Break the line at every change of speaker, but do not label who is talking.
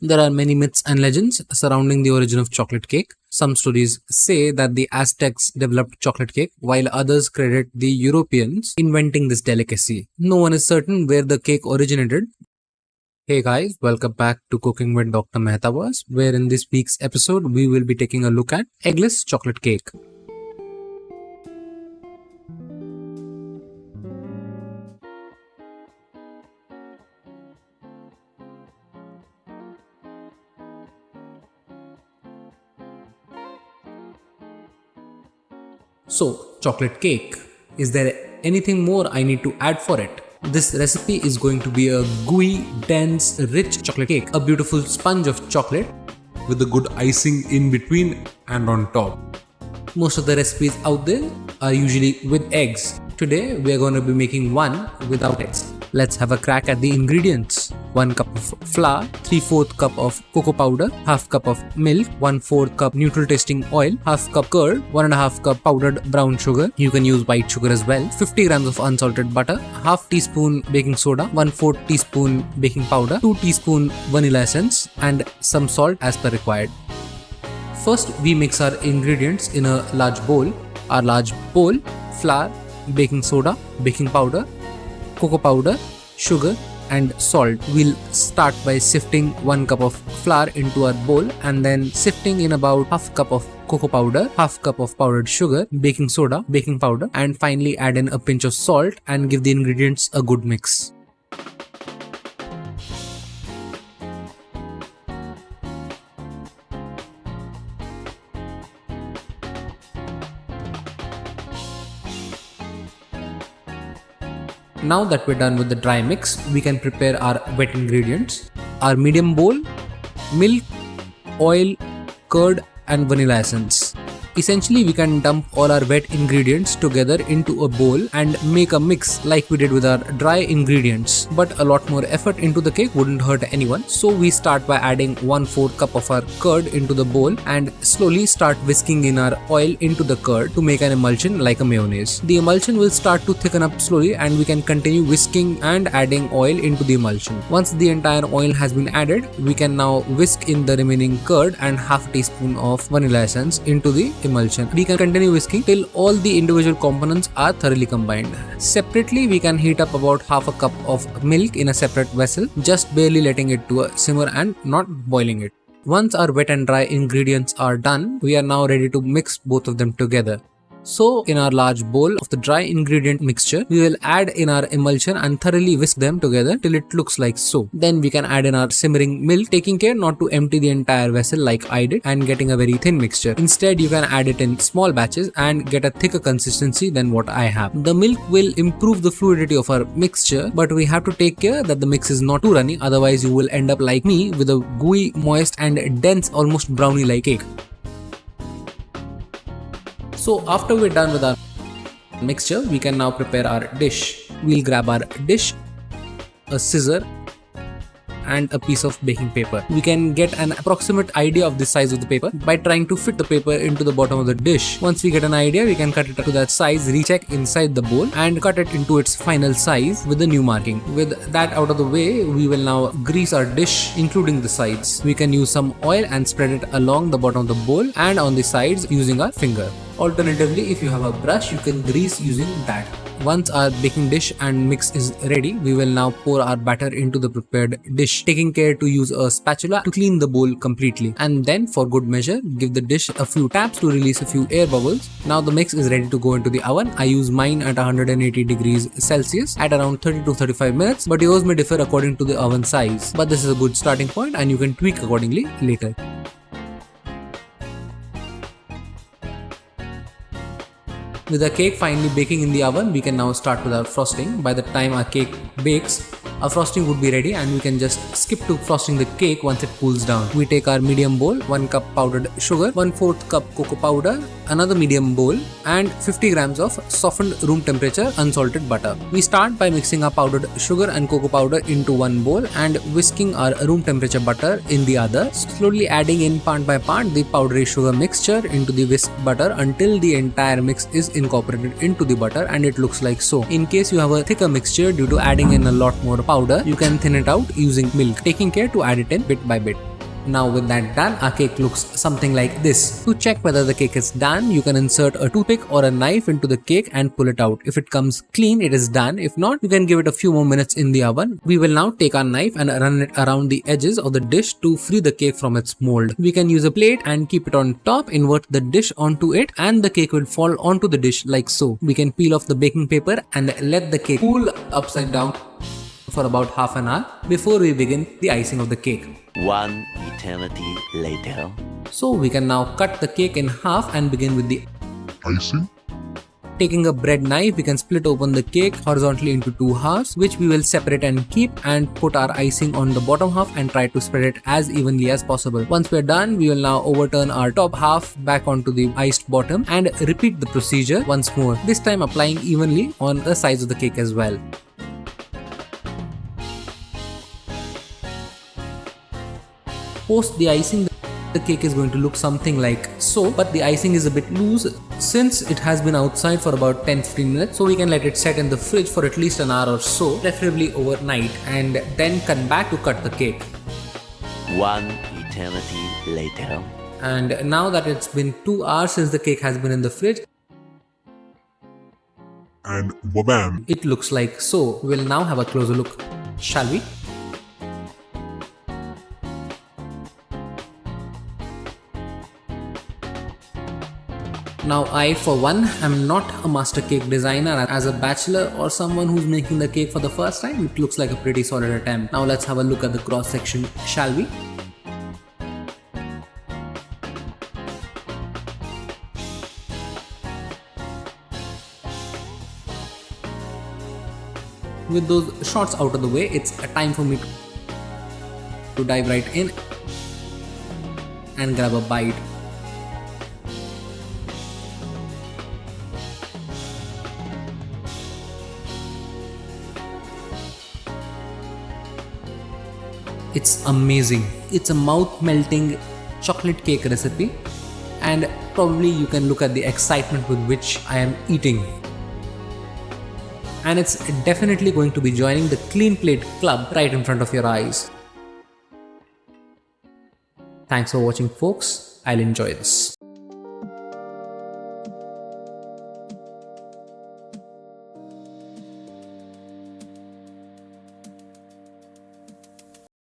There are many myths and legends surrounding the origin of chocolate cake. Some stories say that the Aztecs developed chocolate cake, while others credit the Europeans inventing this delicacy. No one is certain where the cake originated. Hey guys, welcome back to Cooking with Dr Mehtaverse, where in this week's episode we will be taking a look at eggless chocolate cake. So, chocolate cake. Is there anything more I need to add for it? This recipe is going to be a gooey, dense, rich chocolate cake. A beautiful sponge of chocolate with a good icing in between and on top. Most of the recipes out there are usually with eggs. Today we are going to be making one without eggs. Let's have a crack at the ingredients. 1 cup of flour, 3/4 cup of cocoa powder, half cup of milk, 1/4 cup neutral tasting oil, half cup curd, 1.5 cup powdered brown sugar. You can use white sugar as well. 50 grams of unsalted butter, half teaspoon baking soda, 1/4 teaspoon baking powder, 2 teaspoon vanilla essence, and some salt as per required. First, we mix our ingredients in a large bowl. Our large bowl: flour, baking soda, baking powder, cocoa powder, sugar, and salt. We'll start by sifting 1 cup of flour into our bowl and then sifting in about half cup of cocoa powder, half cup of powdered sugar, baking soda, baking powder, and finally add in a pinch of salt and give the ingredients a good mix. Now that we're done with the dry mix, we can prepare our wet ingredients. Our medium bowl: milk, oil, curd, and vanilla essence. Essentially, we can dump all our wet ingredients together into a bowl and make a mix like we did with our dry ingredients. But a lot more effort into the cake wouldn't hurt anyone. So we start by adding 1/4 cup of our curd into the bowl and slowly start whisking in our oil into the curd to make an emulsion like a mayonnaise. The emulsion will start to thicken up slowly and we can continue whisking and adding oil into the emulsion. Once the entire oil has been added, we can now whisk in the remaining curd and half a teaspoon of vanilla essence into the emulsion. We can continue whisking till all the individual components are thoroughly combined. Separately, we can heat up about half a cup of milk in a separate vessel, just barely letting it to a simmer and not boiling it. Once our wet and dry ingredients are done, we are now ready to mix both of them together. So, in our large bowl of the dry ingredient mixture, we will add in our emulsion and thoroughly whisk them together till it looks like so. Then we can add in our simmering milk, taking care not to empty the entire vessel like I did and getting a very thin mixture. Instead, you can add it in small batches and get a thicker consistency than what I have. The milk will improve the fluidity of our mixture, but we have to take care that the mix is not too runny, otherwise you will end up like me with a gooey, moist and dense, almost brownie-like cake. So after we're done with our mixture, we can now prepare our dish. We'll grab our dish, a scissor, and a piece of baking paper. We can get an approximate idea of the size of the paper by trying to fit the paper into the bottom of the dish. Once we get an idea, we can cut it to that size, recheck inside the bowl and cut it into its final size with the new marking. With that out of the way, we will now grease our dish including the sides. We can use some oil and spread it along the bottom of the bowl and on the sides using our finger. Alternatively, if you have a brush, you can grease using that. Once our baking dish and mix is ready, we will now pour our batter into the prepared dish, taking care to use a spatula to clean the bowl completely. And then, for good measure, give the dish a few taps to release a few air bubbles. Now the mix is ready to go into the oven. I use mine at 180 degrees Celsius at around 30 to 35 minutes, but yours may differ according to the oven size. But this is a good starting point and you can tweak accordingly later. With our cake finally baking in the oven, we can now start with our frosting. By the time our cake bakes, our frosting would be ready and we can just skip to frosting the cake once it cools down. We take our medium bowl, 1 cup powdered sugar, 1/4 cup cocoa powder, another medium bowl and 50 grams of softened room temperature unsalted butter. We start by mixing our powdered sugar and cocoa powder into one bowl and whisking our room temperature butter in the other, slowly adding in part by part the powdery sugar mixture into the whisked butter until the entire mix is incorporated into the butter and it looks like so. In case you have a thicker mixture due to adding in a lot more powder, you can thin it out using milk, taking care to add it in bit by bit. Now with that done, our cake looks something like this. To check whether the cake is done, you can insert a toothpick or a knife into the cake and pull it out. If it comes clean, it is done. If not, you can give it a few more minutes in the oven. We will now take our knife and run it around the edges of the dish to free the cake from its mold. We can use a plate and keep it on top, invert the dish onto it, and the cake will fall onto the dish like so. We can peel off the baking paper and let the cake cool upside down for about half an hour before we begin the icing of the cake.
One eternity later.
So we can now cut the cake in half and begin with the
icing.
Taking a bread knife, we can split open the cake horizontally into two halves, which we will separate and keep, and put our icing on the bottom half and try to spread it as evenly as possible. Once we're done, we will now overturn our top half back onto the iced bottom and repeat the procedure once more, this time applying evenly on the sides of the cake as well. Post the icing, the cake is going to look something like so, but the icing is a bit loose since it has been outside for about 10-15 minutes, so we can let it set in the fridge for at least an hour or so, preferably overnight, and then come back to cut the cake.
One eternity later.
And now that it's been 2 hours since the cake has been in the fridge,
and wabam!
It looks like so. We'll now have a closer look, shall we? Now I, for one, am not a master cake designer. As a bachelor or someone who's making the cake for the first time, it looks like a pretty solid attempt. Now let's have a look at the cross section, shall we? With those shots out of the way, it's a time for me to dive right in and grab a bite. It's amazing. It's a mouth-melting chocolate cake recipe, and probably you can look at the excitement with which I am eating. And it's definitely going to be joining the Clean Plate Club right in front of your eyes. Thanks for watching, folks. I'll enjoy this.